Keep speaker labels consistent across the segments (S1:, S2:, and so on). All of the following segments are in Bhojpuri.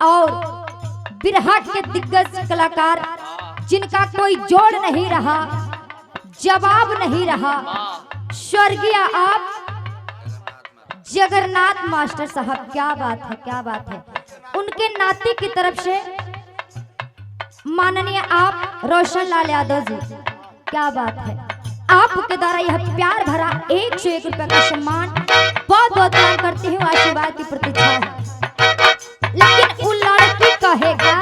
S1: और बिरहा के दिग्गज कलाकार जिनका कोई जोड़ नहीं रहा, जवाब नहीं रहा, स्वर्गीय आप जगन्नाथ मास्टर साहब। क्या बात है, क्या बात है। उनके नाती की तरफ से माननीय आप रोशन लाल यादव जी, क्या बात है। आपके द्वारा यह प्यार भरा 101 रुपए का सम्मान बहुत बहुत प्रणाम करती हूँ। आशीर्वाद की प्रतीक्षा है। लेकिन वो लड़की कहेगा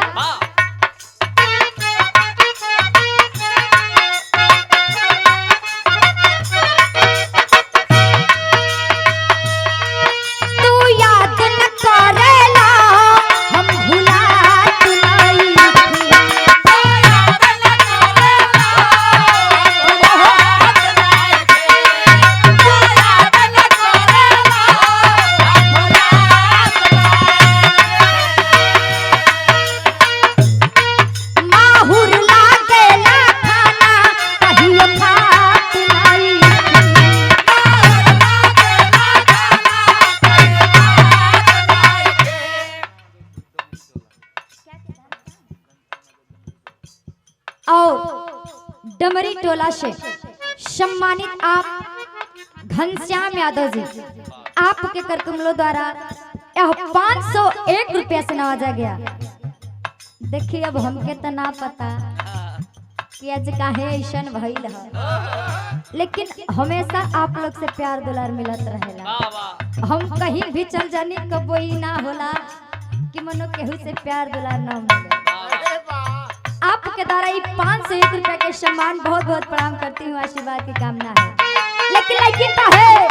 S1: और डमरी टोला से सम्मानित आप घनश्याम यादव जी, आपके कर कमलों द्वारा यह 501 रुपया से नवाजा गया। देखिए अब हमके तो ना पता कि आज काहे ऐसन भइल है, लेकिन हमेशा आप लोग से प्यार दुलार मिलत रहेला। हम कहीं भी चल जानी कबो ई ना होला कि मनो केहू से प्यार दुलार ना मिले। आपके द्वारा 501 रुपए के सम्मान बहुत बहुत प्रणाम करती हूँ। आशीर्वाद की कामना है। लेकिन का है